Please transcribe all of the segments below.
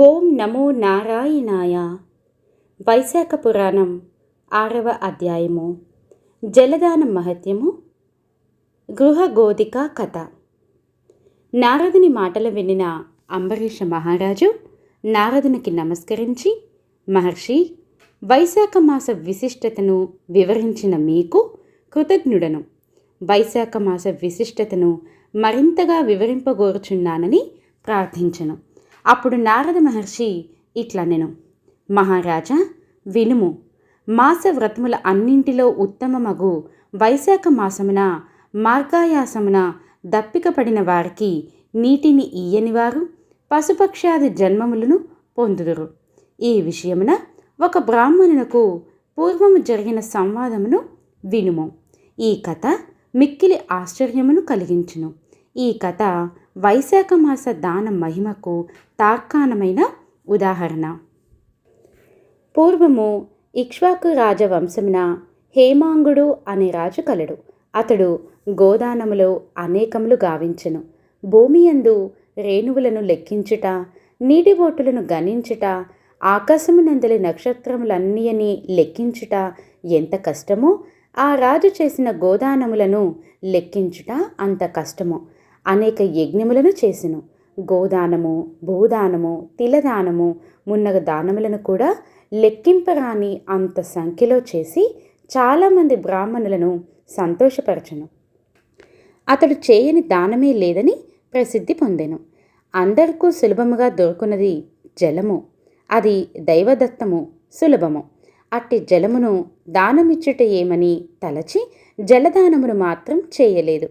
ఓం నమో నారాయణాయ. వైశాఖ పురాణం 6వ అధ్యాయము. జలదానం మహత్యము. గృహగోధిక కథ. నారదుని మాటలు వినిన అంబరీష మహారాజు నారదునికి నమస్కరించి, మహర్షి, వైశాఖ మాస విశిష్టతను వివరించిన మీకు కృతజ్ఞుడను. వైశాఖ మాస విశిష్టతను మరింతగా వివరింపగోరుచున్నానని ప్రార్థించను. అప్పుడు నారద మహర్షి ఇట్లనెను: మహారాజా, వినుము. మాస వ్రతముల అన్నింటిలో ఉత్తమమగు వైశాఖ మాసమున మార్గాయాసమున దప్పిక పడిన వారికి నీటిని ఇయ్యనివారు పశుపక్షాది జన్మములను పొందుదురు. ఈ విషయమున ఒక బ్రాహ్మణునకు పూర్వము జరిగిన సంవాదమును వినుము. ఈ కథ మిక్కిలి ఆశ్చర్యమును కలిగించును. ఈ కథ వైశాఖ మాస దాన మహిమకు తార్కాణమైన ఉదాహరణ. పూర్వము ఇక్ష్వాకు రాజవంశమున హేమాంగుడు అనే రాజు కలడు. అతడు గోదానములో అనేకములు గావించెను. భూమియందు రేణువులను లెక్కించుట, నీటిబోటులను గణించుట, ఆకాశమునందలి నక్షత్రములన్నీయని లెక్కించుట ఎంత కష్టమో, ఆ రాజు చేసిన గోదానములను లెక్కించుట అంత కష్టము. అనేక యజ్ఞములను చేసెను. గోదానము, భూదానము, తిలదానము మున్నగ దానములను కూడా లెక్కింపరాని అంత సంఖ్యలో చేసి చాలామంది బ్రాహ్మణులను సంతోషపరచెను. అతడు చేయని దానమే లేదని ప్రసిద్ధి పొందెను. అందరికీ సులభముగా దొరుకున్నది జలము. అది దైవదత్తము, సులభము. అట్టి జలమును దానమిచ్చుట ఏమని తలచి జలదానమును మాత్రం చేయలేదు.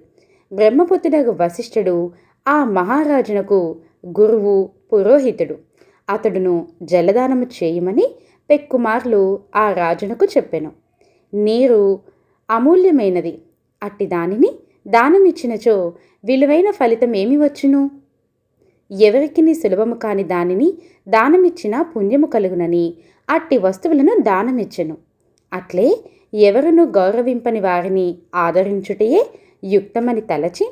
బ్రహ్మపుత్రుడగు వశిష్ఠుడు ఆ మహారాజునకు గురువు, పురోహితుడు. అతడును జలదానము చేయమని పెక్కుమార్లు ఆ రాజునకు చెప్పెను. నీరు అమూల్యమైనది. అట్టి దానిని దానమిచ్చినచో విలువైన ఫలితం ఏమి వచ్చును? ఎవరికి సులభము కాని దానిని దానమిచ్చిన పుణ్యము కలుగునని అట్టి వస్తువులను దానమిచ్చెను. అట్లే ఎవరును గౌరవింపని వారిని ఆదరించుటయే యుక్తమని తలచి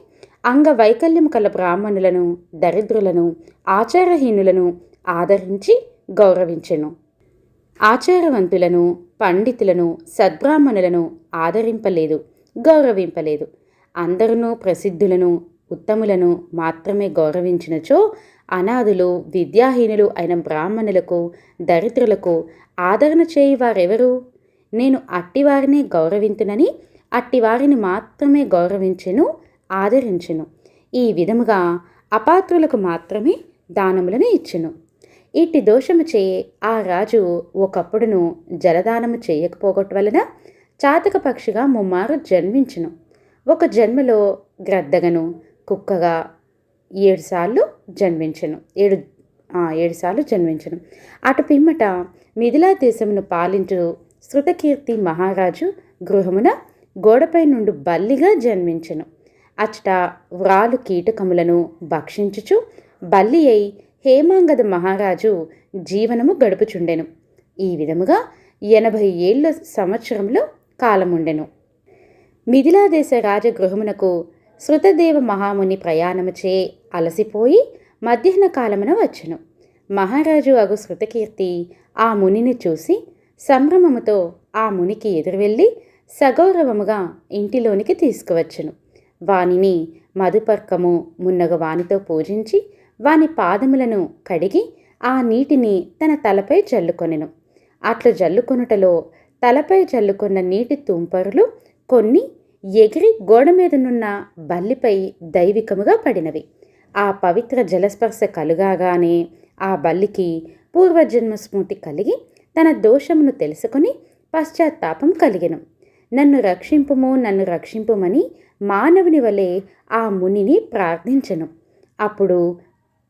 అంగవైకల్యం కల బ్రాహ్మణులను, దరిద్రులను, ఆచారహీనులను ఆదరించి గౌరవించెను. ఆచారవంతులను, పండితులను, సద్బ్రాహ్మణులను ఆదరింపలేదు, గౌరవింపలేదు. అందరూ ప్రసిద్ధులను, ఉత్తములను మాత్రమే గౌరవించినచో అనాథులు, విద్యాహీనులు అయిన బ్రాహ్మణులకు, దరిద్రులకు ఆదరణ చేయువారెవరు? నేను అట్టివారినే గౌరవింతునని అట్టివారిని మాత్రమే గౌరవించెను, ఆదరించెను. ఈ విధముగా అపాత్రులకు మాత్రమే దానములను ఇచ్చెను. ఇట్టి దోషముచే ఆ రాజు ఒకప్పుడును జలదానము చేయకపోగొట్టు వలన చాతక పక్షిగా ముమ్మారు జన్మించెను. ఒక జన్మలో గ్రద్దగను, కుక్కగా 7 సార్లు జన్మించెను. 7 సార్లు జన్మించెను. అటు పిమ్మట మిథిలా దేశమును పాలించు శృతకీర్తి మహారాజు గృహమున గోడపై నుండి బల్లిగా జన్మించెను. అచ్చట వ్రాలు కీటకములను భక్షించుచు బల్లి అయి హేమాంగద మహారాజు జీవనము గడుపుచుండెను. ఈ విధముగా 80 ఏళ్ళ సంవత్సరంలో కాలముండెను. మిథిలాదేశ రాజగృహమునకు శృతదేవ మహాముని ప్రయాణముచే అలసిపోయి మధ్యాహ్న కాలమున వచ్చెను. మహారాజు అగు శృతకీర్తి ఆ మునిని చూసి సంభ్రమముతో ఆ మునికి ఎదురువెళ్ళి సగౌరవముగా ఇంటిలోనికి తీసుకువచ్చెను. వానిని మధుపర్కము మున్నగ వానితో పూజించి వాని పాదములను కడిగి ఆ నీటిని తన తలపై జల్లుకొనెను. అట్లు జల్లుకొనుటలో తలపై జల్లుకున్న నీటి తుంపరులు కొన్ని ఎగిరి గోడ మీదనున్న బల్లిపై దైవికముగా పడినవి. ఆ పవిత్ర జలస్పర్శ కలుగానే ఆ బల్లికి పూర్వజన్మ స్మృతి కలిగి తన దోషమును తెలుసుకొని పశ్చాత్తాపం కలిగెను. నన్ను రక్షింపుము, నన్ను రక్షింపుమని మానవుని వలె ఆ మునిని ప్రార్థించెను. అప్పుడు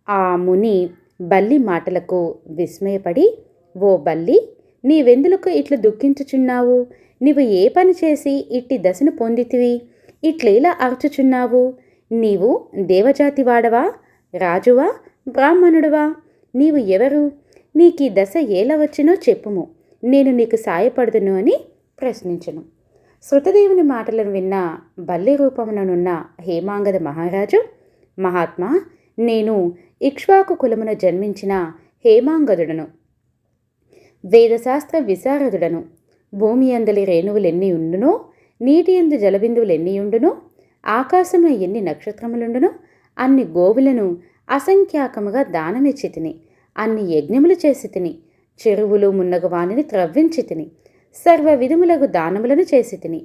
ఆ ముని బల్లి మాటలకు విస్మయపడి, ఓ బల్లి, నీవెందులకు ఇట్లు దుఃఖించుచున్నావు? నీవు ఏ పని చేసి ఇట్టి దశను పొందితివి? ఇట్లేలా అర్చుచున్నావు? నీవు దేవజాతి వాడవా, రాజువా, బ్రాహ్మణుడువా? నీవు ఎవరు? నీకీ దశ ఎలా వచ్చినో చెప్పుము, నేను నీకు సాయపడుదును అని ప్రశ్నించెను. శృతదేవుని మాటలను విన్న బల్లి రూపముననున్న హేమాంగద మహారాజు, మహాత్మా, నేను ఇక్ష్వాకు కులమున జన్మించిన హేమాంగదుడను, వేదశాస్త్ర విశారదుడను. భూమి అందలి రేణువులెన్ని ఉండునో, నీటి ఎందు జలబిందువులెన్ని ఉండునో, ఆకాశంలో ఎన్ని నక్షత్రములుండునో అన్ని గోవులను అసంఖ్యాకముగా దానమిచ్చి తిని, అన్ని యజ్ఞములు చేసి తిని, చెరువులు మున్నగు వానిని త్రవ్వించి తిని, సర్వ విధములగు దానములను చేసి తిని,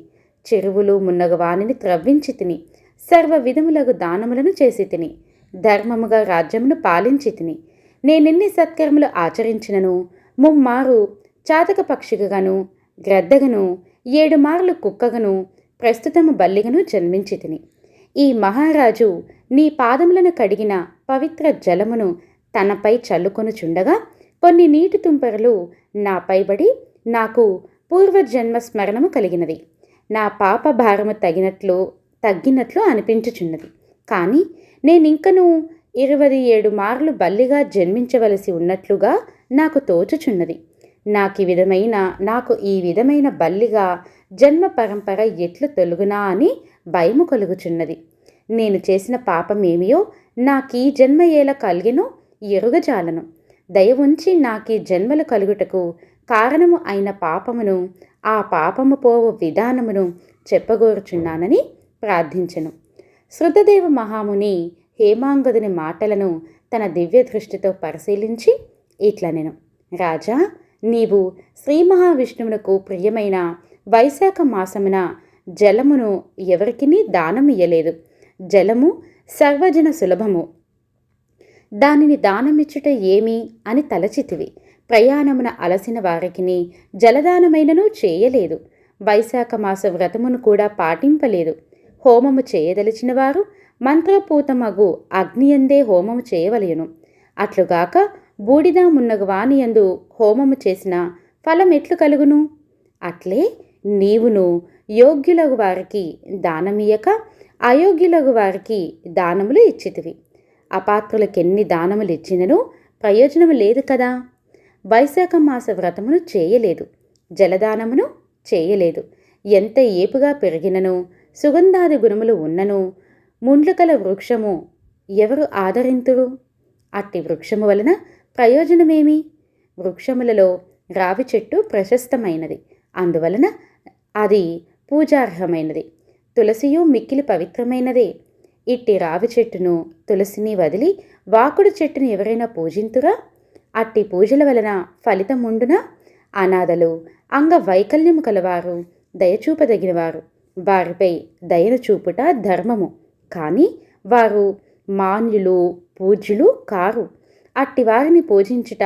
చెరువులు మున్నగు వానిని త్రవ్వించి తిని, సర్వ విధములగు దానములను చేసి తిని, ధర్మముగా రాజ్యమును పాలించి తిని. నేనెన్ని సత్కర్మలు ఆచరించినను ముమ్మారు చాతక పక్షిగను, గ్రద్దగను, 7 మార్లు కుక్కగను, ప్రస్తుతము బల్లిగను జన్మించి తిని. ఈ మహారాజు నీ పాదములను కడిగిన పవిత్ర జలమును తనపై చల్లుకొనుచుండగా కొన్ని నీటి తుంపరలు నాపైబడి నాకు పూర్వజన్మ స్మరణము కలిగినది. నా పాప భారము తగ్గినట్లు అనిపించుచున్నది. కానీ నేనింకను 27 మార్లు బల్లిగా జన్మించవలసి ఉన్నట్లుగా నాకు తోచుచున్నది. నాకు ఈ విధమైన బల్లిగా జన్మ పరంపర ఎట్లు తొలుగునా అని భయము కలుగుచున్నది. నేను చేసిన పాపమేమియో నాకీ జన్మ ఏల కలిగినో ఎరుగజాలను. దయ ఉంచి నాకీ జన్మలు కలుగుటకు కారణము అయిన పాపమును, ఆ పాపము పోవు విధానమును చెప్పగోరుచున్నానని ప్రార్థించెను. శృతదేవ మహాముని హేమాంగదుని మాటలను తన దివ్య దృష్టితో పరిశీలించి ఇట్లనెను. రాజా, నీవు శ్రీ మహావిష్ణువునకు ప్రియమైన వైశాఖ మాసమున జలమును ఎవరికినీ దానమియ్యలేదు. జలము సర్వజన సులభము, దానిని దానమిచ్చుట ఏమి అని తలచితివి. ప్రయాణమున అలసిన వారికిని జలదానమైనను చేయలేదు. వైశాఖ మాస వ్రతమును కూడా పాటింపలేదు. హోమము చేయదలిచిన వారు మంత్రపూతమగు అగ్నియందే హోమము చేయవలయును. అట్లుగాక బూడిద మున్నగు వానియందు హోమము చేసిన ఫలం ఎట్లు కలుగును? అట్లే నీవును యోగ్యులగు వారికి దానమియ్యక అయోగ్యులగు వారికి దానములు ఇచ్చితివి. అపాత్రులకెన్ని దానములు ఇచ్చినను ప్రయోజనము లేదు కదా. వైశాఖ మాస వ్రతమును చేయలేదు, జలదానమును చేయలేదు. ఎంత ఏపుగా పెరిగినను, సుగంధాది గుణములు ఉన్నను ముండ్లకల వృక్షము ఎవరు ఆదరింతురు? అట్టి వృక్షము వలన ప్రయోజనమేమి? వృక్షములలో రావి చెట్టు ప్రశస్తమైనది, అందువలన అది పూజార్హమైనది. తులసియు మిక్కిలి పవిత్రమైనదే. ఇట్టి రావి చెట్టును, తులసిని వదిలి వాకుడు చెట్టును ఎవరైనా పూజింతురా? అట్టి పూజల వలన ఫలితముండునా? అనాథలు, అంగవైకల్యము కలవారు, దయచూపదగినవారు, వారిపై దయను చూపుట ధర్మము. కానీ వారు మాన్యులు, పూజ్యులు కారు. అట్టి వారిని పూజించుట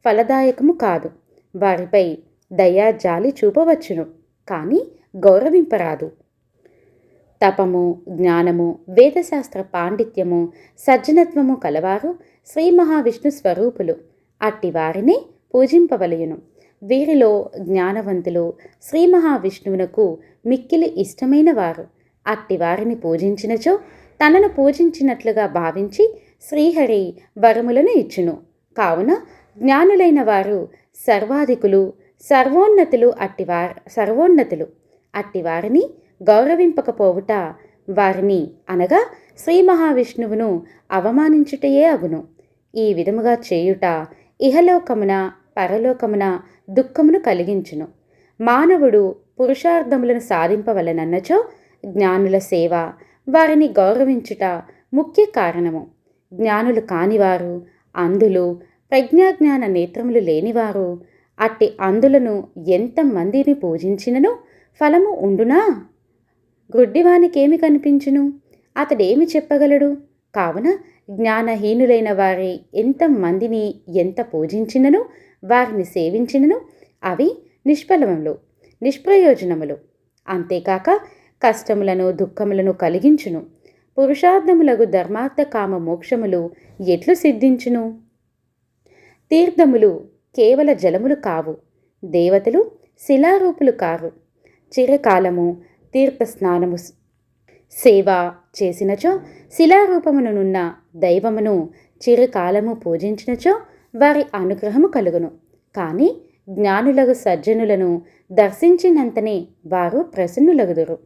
ఫలదాయకము కాదు. వారిపై దయా జాలి చూపవచ్చును, కానీ గౌరవింపరాదు. తపము, జ్ఞానము, వేదశాస్త్ర పాండిత్యము, సజ్జనత్వము కలవారు శ్రీ మహావిష్ణు స్వరూపులు. అట్టి వారిని పూజింపవలయును. వీరిలో జ్ఞానవంతులు శ్రీ మహావిష్ణువునకు మిక్కిలి ఇష్టమైన వారు. అట్టి వారిని పూజించినచో తనను పూజించినట్లుగా భావించి శ్రీహరి వరములను ఇచ్చును. కావున జ్ఞానులైన వారు సర్వాధికులు, సర్వోన్నతులు అట్టివారిని గౌరవింపకపోవుట వారిని అనగా శ్రీ మహావిష్ణువును అవమానించుటయే అగును. ఈ విధముగా చేయుట ఇహలోకమున పరలోకమున దుఃఖమును కలిగించును. మానవుడు పురుషార్థములను సాధింపవలనన్నచో జ్ఞానుల సేవ, వారిని గౌరవించుట ముఖ్య కారణము. జ్ఞానులు కానివారు, అంధులు, ప్రజ్ఞాజ్ఞాన నేత్రములు లేనివారు అట్టి అంధులను ఎంతమందిని పూజించినను ఫలము ఉండునా? గుడ్డివానికేమి కనిపించును? అతడేమి చెప్పగలడు? కావున జ్ఞానహీనులైన వారి ఎంతమందిని ఎంత పూజించినను, వారిని సేవించినను అవి నిష్ఫలములు, నిష్ప్రయోజనములు. అంతేకాక కష్టములను, దుఃఖములను కలిగించును. పురుషార్థములగు ధర్మార్థ కామ మోక్షములు ఎట్లు సిద్ధించును? తీర్థములు కేవల జలములు కావు. దేవతలు శిలారూపులు కారు. చిరకాలము తీర్థస్నానము సేవ చేసినచో, శిలారూపమునున్న దైవమును చిరకాలము పూజించినచో వారి అనుగ్రహము కలుగును. కానీ జ్ఞానులగు సజ్జనులను దర్శించినంతనే వారు ప్రసన్నులగుదురు,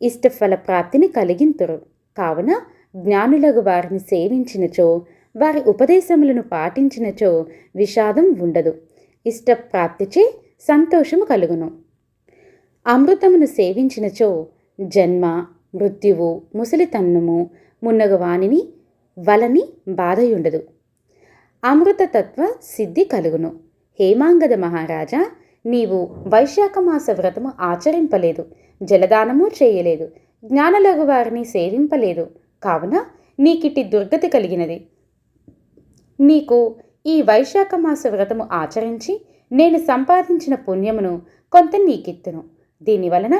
ఇష్టఫల ప్రాప్తిని కలిగింతురు. కావున జ్ఞానులగు వారిని సేవించినచో వారి ఉపదేశములను పాటించినచో విషాదం ఉండదు. ఇష్టప్రాప్తిచే సంతోషము కలుగును. అమృతమును సేవించినచో జన్మ, మృత్యువు, ముసలితన్నము మున్నగు వానిని వలని బాధయుండదు. అమృతతత్వ సిద్ధి కలుగును. హేమాంగద మహారాజా, నీవు వైశాఖమాస వ్రతము ఆచరింపలేదు, జలదానము చేయలేదు, జ్ఞానలగు వారిని సేవింపలేదు, కావున నీకిటి దుర్గతి కలిగినది. నీకు ఈ వైశాఖమాస వ్రతము ఆచరించి నేను సంపాదించిన పుణ్యమును కొంత నీకిత్తును. దీనివలన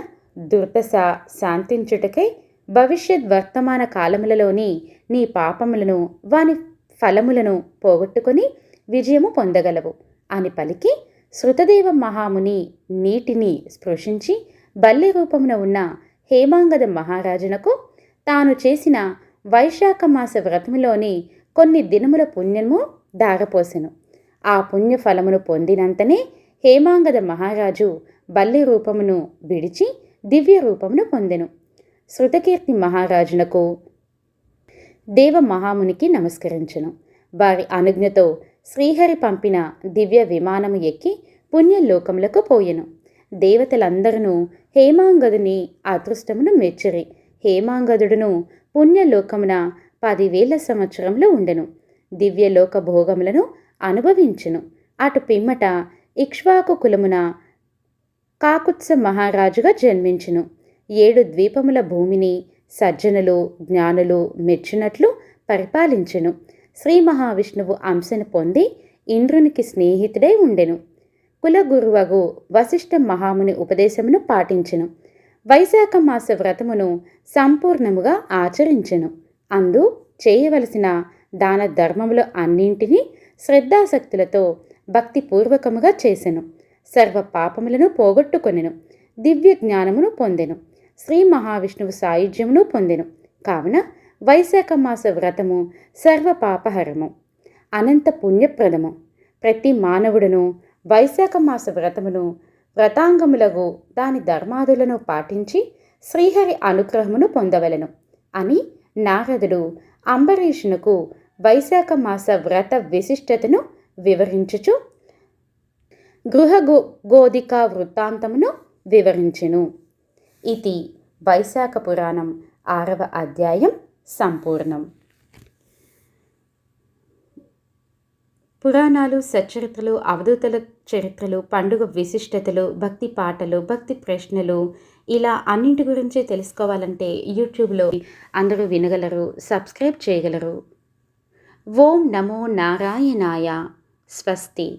దుర్దశ శాంతించుటకై భవిష్యత్ వర్తమాన కాలములలోని నీ పాపములను వాని ఫలములను పోగొట్టుకొని విజయము పొందగలవు అని పలికి శృతదేవ మహాముని నీటిని స్పృశించి బల్లి రూపమున ఉన్న హేమాంగద మహారాజునకు తాను చేసిన వైశాఖమాస వ్రతములోని కొన్ని దినముల పుణ్యము దారపోసెను. ఆ పుణ్య ఫలమును పొందినంతనే హేమాంగద మహారాజు బల్లి రూపమును విడిచి దివ్య రూపమును పొందెను. శృతకీర్తి మహారాజునకు దేవ మహామునికి నమస్కరించెను. వారి అనుజ్ఞతో శ్రీహరి పంపిన దివ్య విమానము ఎక్కి పుణ్యలోకములకు పోయెను. దేవతలందరూ హేమాంగదుని అదృష్టమును మెచ్చిరి. హేమాంగదుడును పుణ్యలోకమున 10,000 సంవత్సరములు ఉండెను. దివ్యలోక భోగములను అనుభవించెను. అటు పిమ్మట ఇక్ష్వాకు కులమున కాకుత్స మహారాజుగా జన్మించెను. 7 ద్వీపముల భూమిని సజ్జనులు, జ్ఞానులు మెచ్చినట్లు పరిపాలించెను. శ్రీ మహావిష్ణువు అంశను పొంది ఇంద్రునికి స్నేహితుడై ఉండెను. కులగురువగు వశిష్ఠ మహాముని ఉపదేశమును పాటించెను. వైశాఖ మాస వ్రతమును సంపూర్ణముగా ఆచరించెను. అందు చేయవలసిన దాన ధర్మములు అన్నింటినీ శ్రద్ధాశక్తులతో భక్తిపూర్వకముగా చేసెను. సర్వ పాపములను పోగొట్టుకొనెను. దివ్య జ్ఞానమును పొందెను. శ్రీ మహావిష్ణువు సాయుధ్యమును పొందెను. కావున వైశాఖ మాస వ్రతము సర్వ పాపహరము, అనంత పుణ్యప్రదము. ప్రతి మానవుడును వైశాఖ మాస వ్రతమును వ్రతాంగములగు దాని ధర్మాదులను పాటించి శ్రీహరి అనుగ్రహమును పొందవలెను అని నారదుడు అంబరీషునకు వైశాఖ మాస వ్రత విశిష్టతను వివరించుచు గోధికా వృత్తాంతమును వివరించెను. ఇది వైశాఖ పురాణం 6వ అధ్యాయం సంపూర్ణం. పురాణాలు, సచ్చరిత్రలు, అవధూతల చరిత్రలు, పండుగ విశిష్టతలు, భక్తి పాటలు, భక్తి ప్రశ్నలు ఇలా అన్నింటి గురించి తెలుసుకోవాలంటే యూట్యూబ్లో అందరూ వినగలరు, సబ్స్క్రైబ్ చేయగలరు. ఓం నమో నారాయణాయ. స్వస్తి.